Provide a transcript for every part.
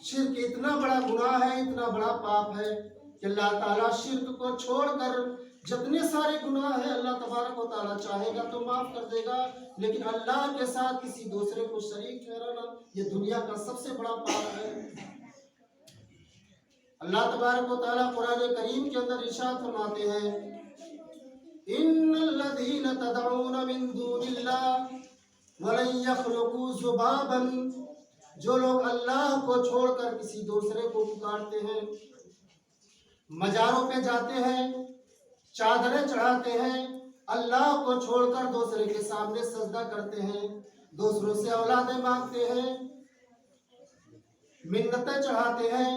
شرک اتنا بڑا گناہ ہے، اتنا بڑا پاپ ہے کہ اللہ تعالیٰ شرک کو چھوڑ کر جتنے سارے گناہ ہیں اللہ تبارک و تعالیٰ چاہے گا تو معاف کر دے گا، لیکن اللہ کے ساتھ کسی دوسرے کو شریک ٹھہرانا یہ دنیا کا سب سے بڑا پاپ ہے۔ اللہ تبارک و تعالیٰ قرآن کریم کے اندر ارشاد فرماتے ہیں ان الذین تدعون من دون اللہ ولن یخلقوا ذبابا، جو لوگ اللہ کو چھوڑ کر کسی دوسرے کو پکارتے ہیں، مزاروں پہ جاتے ہیں، چادریں چڑھاتے ہیں، اللہ کو چھوڑ کر دوسرے کے سامنے سجدہ کرتے ہیں، دوسروں سے اولادیں مانگتے ہیں، منتیں چڑھاتے ہیں،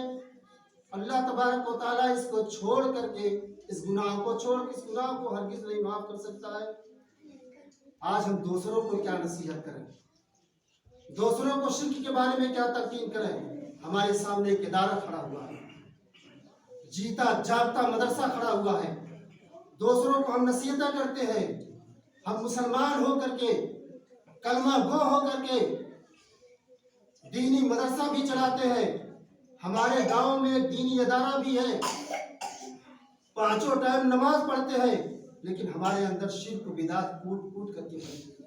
اللہ تبارک و تعالیٰ اس کو چھوڑ کر کے اس گناہ کو ہرگز نہیں معاف کر سکتا ہے۔ آج ہم دوسروں کو کیا نصیحت کریں، دوسروں کو شرک کے بارے میں کیا تلقین کریں؟ ہمارے سامنے ایک ادارہ کھڑا ہوا ہے، جیتا جاگتا مدرسہ کھڑا ہوا ہے، دوسروں کو ہم نصیحتیں کرتے ہیں، ہم مسلمان ہو کر کے کلمہ گو ہو کر کے دینی مدرسہ بھی چلاتے ہیں، ہمارے گاؤں میں دینی ادارہ بھی ہے، 5 ٹائم نماز پڑھتے ہیں، لیکن ہمارے اندر شرک و بدعت کوٹ کر کے بھری ہے،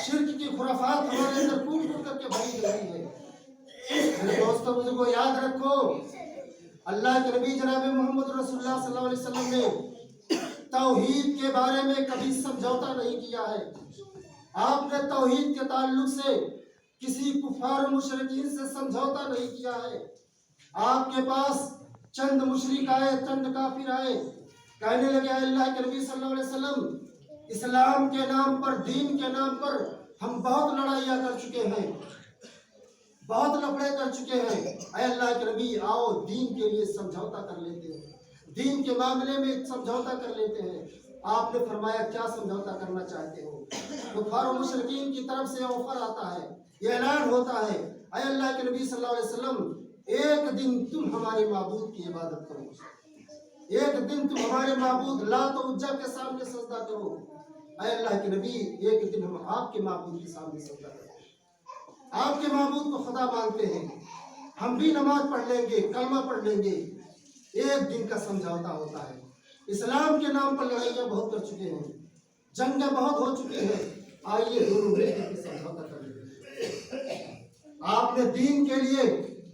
شرک کی خرافات ہمارے اندر کوٹ کر کے بھری گئی ہے۔ میرے دوستوں بزرگوں یاد رکھو، اللہ کے نبی جناب محمد رسول اللہ صلی اللہ علیہ وسلم نے توحید کے بارے میں کبھی سمجھوتا نہیں کیا ہے۔ آپ نے توحید کے تعلق سے کسی کفار و مشرکین سے سمجھوتا نہیں کیا ہے۔ آپ کے پاس چند مشرک آئے، چند کافر آئے، کہنے لگے اللہ کے نبی صلی اللہ علیہ وسلم، اسلام کے نام پر، دین کے نام پر ہم بہت لڑائیاں کر چکے ہیں، بہت لفڑے کر چکے ہیں، اے اللہ کے نبی آؤ دین کے لیے سمجھوتا کر لیتے ہیں، دین کے معاملے میں سمجھوتا کر لیتے ہیں۔ آپ نے فرمایا کیا سمجھوتا کرنا چاہتے ہو؟ کفار و مشرکین کی طرف سے آفر آتا ہے، یہ اعلان ہوتا ہے، اے اللہ کے نبی صلی اللہ علیہ وسلم ایک دن تم ہمارے معبود کی عبادت کرو، ایک دن تم ہمارے معبود لات و عزا کے سامنے سجدہ کرو، اے اللہ کے نبی ایک دن ہم آپ کے معبود کے سامنے سجدہ کرو، آپ کے معبود کو خدا مانتے ہیں، ہم بھی نماز پڑھ لیں گے، کلمہ پڑھ لیں گے۔ ایک دن کا سمجھوتا ہوتا ہے۔ اسلام کے نام پر لڑائیاں بہت کر چکے ہیں، جنگیں بہت ہو چکی ہیں، آئیے دونوں مل کر سمجھوتا کر لیں۔ آپ نے دین کے لیے،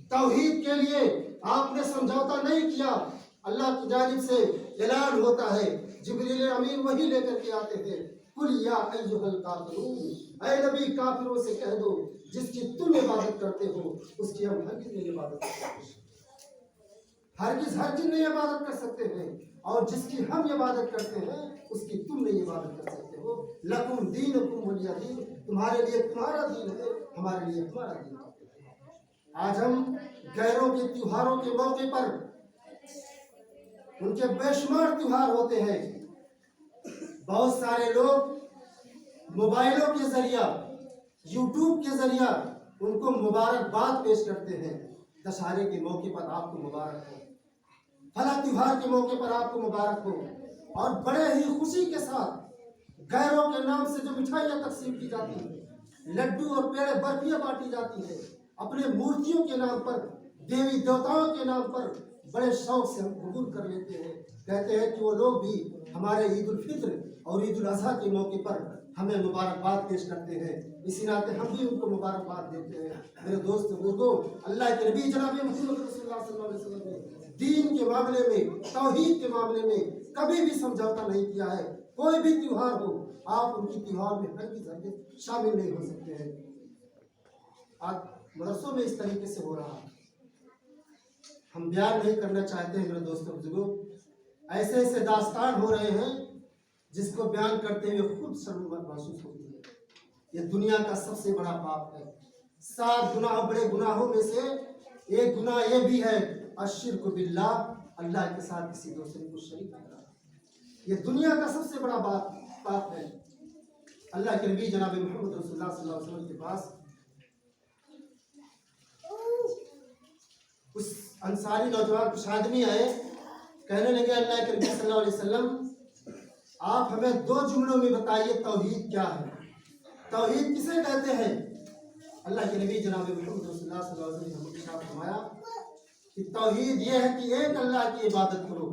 توحید کے لیے آپ نے سمجھوتا نہیں کیا، اللہ کی جانب سے اعلان ہوتا ہے، جبریل امین وہی لے کر کے آتے تھے، قل یا ایھا الکافرون، اے نبی کافروں سے کہہ دو جس کی تم عبادت کرتے ہو اس کی ہم ہرگز نہیں عبادت کر سکتے، ہرگز نہیں عبادت کر سکتے ہیں، اور جس کی ہم عبادت کرتے ہیں اس کی تم نہیں عبادت کر سکتے ہو۔ لکم دینکم ولی دین، تمہارے لیے تمہارا دین ہے، ہمارے لیے ہمارا دین ہے۔ آج ہم غیروں کے تیوہاروں کے موقع پر، ان کے بے شمار تیوہار ہوتے ہیں، بہت سارے لوگ موبائلوں کے ذریعہ، یوٹیوب کے ذریعہ ان کو مبارکباد پیش کرتے ہیں، دشہرے کے موقع پر آپ کو مبارک ہو، فلاں تیوہار کے موقع پر آپ کو مبارک ہو، اور بڑے ہی خوشی کے ساتھ غیروں کے نام سے جو مٹھائیاں تقسیم کی جاتی ہیں، لڈو اور پیڑے برفیاں بانٹی جاتی ہیں، اپنے مورتیوں کے نام پر، دیوی دیوتاؤں کے نام پر بڑے شوق سے ہم قبول کر لیتے ہیں، کہتے ہیں کہ وہ لوگ بھی ہمارے عید الفطر اور عید الاضحیٰ کے موقع پر ہمیں مبارکباد پیش کرتے ہیں، اسی ناطے ہم بھی ان کو مبارکباد دیتے ہیں۔ میرے دوست بزرگوں، اللہ کے نبی جناب محمد رسول اللہ صلی اللہ علیہ وسلم نے دین کے معاملے میں، توحید کے معاملے میں کبھی بھی سمجھوتا نہیں کیا ہے۔ کوئی بھی تیوہار ہو، آپ ان کی تیوہار میں ہرگز شامل نہیں ہو سکتے ہیں۔ آج مدرسوں میں اس طریقے سے ہو رہا ہے، ہم بیان نہیں کرنا چاہتے ہیں میرے دوستوں بزرگوں، ایسے ایسے داستان ہو رہے ہیں جس کو بیان کرتے ہوئے خود شرم محسوس ہوتی ہے۔ یہ دنیا کا سب سے بڑا پاپ ہے، 7 گناہ بڑے گناہوں میں سے ایک گناہ یہ بھی ہے، الشرک باللہ، اللہ کے ساتھ کسی دوسرے کو شریک کرنا۔ یہ دنیا کا سب سے بڑا پاپ ہے۔ اللہ کے نبی جناب محمد رسول اللہ صلی اللہ علیہ وسلم کے پاس اس انصاری نوجوان کچھ آدمی آئے، کہنے لگے اللہ کے نبی صلی اللہ علیہ وسلم آپ ہمیں 2 جملوں میں بتائیے توحید کیا ہے، توحید کسے کہتے ہیں؟ अल्लाह के नबी जनाब मोहम्मद रसूलुल्लाह सल्लल्लाहु अलैहि वसल्लम ने इरशाद फरमाया कि तौहीद ये है कि एक अल्लाह की इबादत करो,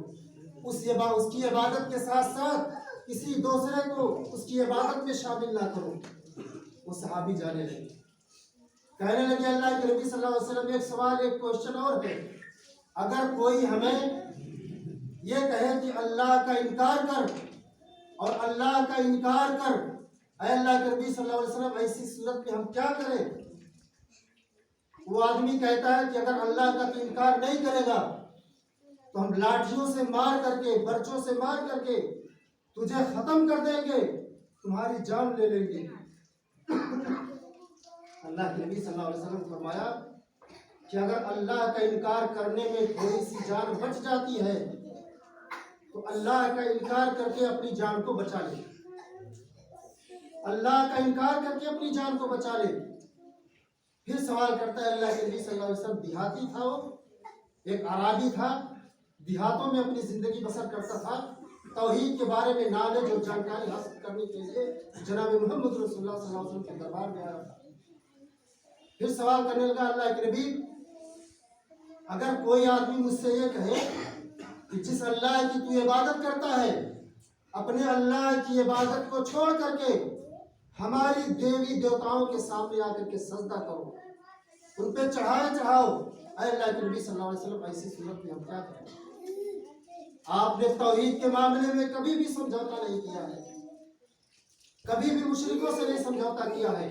उसकी इबादत के साथ साथ किसी दूसरे को उसकी इबादत में शामिल ना करो। वो सहाबी जाने लगे, कहने लगे अल्लाह के नबी सल्लल्लाहु अलैहि वसल्लम, एक सवाल, एक क्वेश्चन और है, अगर कोई हमें ये कहे कि अल्लाह का इनकार कर और अल्लाह का इनकार कर, अल्लाह के नबी सल्लल्लाहु अलैहि वसल्लम ऐसी सूरत में हम क्या करें? वो आदमी कहता है कि अगर अल्लाह का तो इनकार नहीं करेगा तो हम लाठियों से मार करके, बर्छों से मार करके तुझे खत्म कर देंगे, तुम्हारी जान ले लेंगे। अल्लाह के नबी सल्लल्लाहु अलैहि वसल्लम फरमाया कि अगर अल्लाह का इनकार करने में थोड़ी सी जान बच जाती है तो अल्लाह का इनकार करके अपनी जान को बचा ले, अल्लाह का इनकार करके अपनी जान को बचा ले। फिर सवाल करता है अल्लाह के नबी सल्लल्लाहु अलैहि वसल्लम, देहाती था वो, एक अराबी था, देहातों में अपनी जिंदगी बसर करता था, तौहीद के बारे में नॉलेज और जानकारी हासिल करने के लिए जनाब मोहम्मद रसूलुल्लाह सल्लल्लाहु अलैहि वसल्लम के दरबार में आया था। फिर सवाल करने लगा, अल्लाह के नबी, अगर कोई आदमी मुझसे ये कहे कि जिस अल्लाह की तू इबादत करता है, अपने अल्लाह की इबादत को छोड़ करके हमारी देवी देवताओं के सामने आकर के सजदा करो, उन पे चढ़ाओ, अल्लाह के नबी सल्लल्लाहु अलैहि वसल्लम ऐसी सूरत में हम क्या करें? आपने तौहीद के मामले में कभी भी समझौता नहीं किया है, कभी भी मुशरिकों से नहीं समझौता किया है।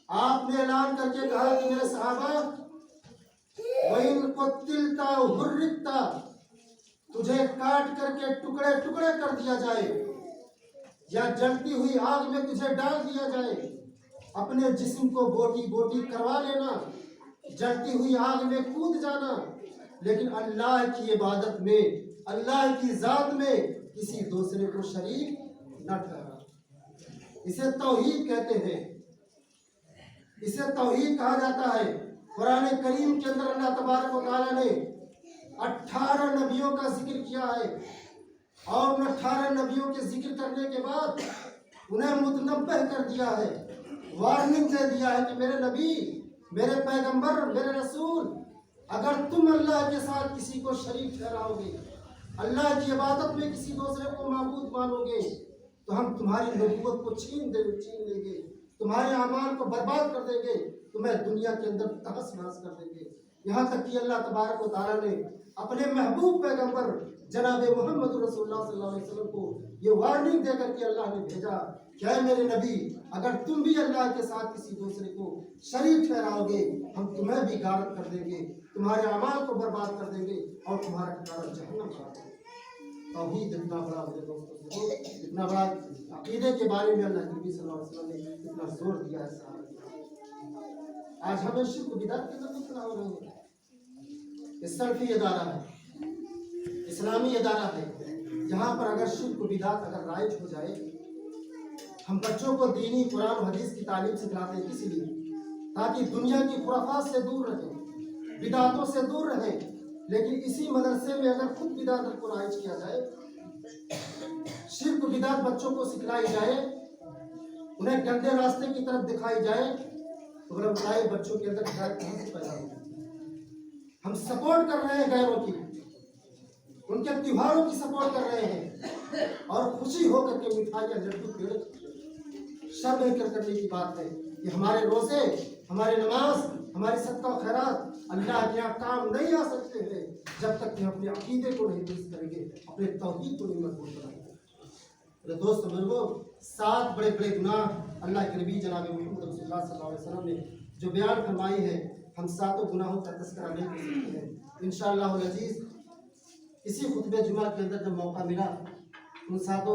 आपने ऐलान करके कहा कि मेरे सहाबा, वइन कुतिलता हुर्रिता, तुझे काट करके टुकड़े टुकड़े कर दिया जाए या जलती हुई आग में तुझे डाल दिया जाए, अपने जिस्म को बोटी बोटी करवा लेना, जलती हुई आग में कूद जाना, लेकिन अल्लाह की इबादत में, अल्लाह की जात में किसी दूसरे को शरीक न ठहरा। इसे तौहीद कहते हैं, इसे तौहीद कहा जाता है। कुरान करीम के अंदर अल्लाह तबारक व तआला ने 18 नबियों का जिक्र किया है और उन 18 नबियों के जिक्र करने के बाद उन्हें मुतनब्बह कर दिया है, वार्निंग दे दिया है कि मेरे नबी, मेरे पैगंबर, मेरे रसूल, अगर तुम अल्लाह के साथ किसी को शरीक ठहराओगे, अल्लाह की इबादत में किसी दूसरे को माबूद मानोगे, तो हम तुम्हारी नबूवत को छीन लेंगे, तुम्हारे अमाल को बर्बाद कर देंगे, तुम्हें दुनिया के अंदर तहस नहस कर देंगे। यहाँ तक कि अल्लाह तबारक व तआला ने अपने महबूब पैगंबर जनाब मोहम्मद रसूलुल्लाह सल्लल्लाहु अलैहि वसल्लम को ये वार्निंग देकर के अल्लाह ने भेजा, क्या मेरे नबी, अगर तुम भी अल्लाह के साथ किसी दूसरे को शरीक ठहराओगे, हम तुम्हें भी गारत कर देंगे, तुम्हारे अमाल को बर्बाद कर देंगे और तुम्हारा ठिकाना जहन्नम कर देंगे। तौहीद इतना बड़ा, मेरे दोस्तों, इतना बड़ा अकीदे के बारे में अल्लाह के नबी सल्लल्लाहु अलैहि वसल्लम ने इतना जोर दिया है। आज हमें शिर्क बिदअत के अंदर मुब्तला हो रहे हैं। सल्फी इदारा है, इस्लामी इदारा है, जहाँ पर अगर शिर्क बिदअत अगर राइज हो जाए, हम बच्चों को दीनी कुरान और हदीस की तालीम सिखाते हैं, किस लिए? ताकि दुनिया की खुराफात से दूर रहें, बिदअतों से दूर रहें। लेकिन इसी मदरसे में अगर खुद बिदअत को राइज किया जाए, शिर्क बिदअत बच्चों को सिखलाई जाए, उन्हें गंदे रास्ते की तरफ दिखाई जाए, तो अगर बताए बच्चों के अंदर हिदायत कहाँ से पैदा होगी? हम सपोर्ट कर रहे हैं गैरों की, उनके त्योहारों की सपोर्ट कर रहे हैं और खुशी होकर के मिठाइयाँ लड्डू पेड़ शर्म करने की बात है। ये हमारे रोजे, हमारी नमाज, हमारी सदका खैरात अल्लाह के यहाँ काम नहीं आ सकते हैं जब तक कि हम अपने अकीदे को नहीं दुरुस्त करेंगे, अपने तौहीद को नहीं मजबूत करेंगे। मेरे दोस्त बुजुर्गों, 7 बड़े बड़े गुनाह अल्लाह के नबी जनाब मोहम्मद रसूलुल्लाह सल्लल्लाहु अलैहि वसल्लम ने जो बयान फरमाई है, हम 7 गुनाहों का तज़किरा नहीं कर सकते हैं। इंशाअल्लाह अज़ीज़ इसी खुतबे जुमा के अंदर जब मौका मिला, उन 7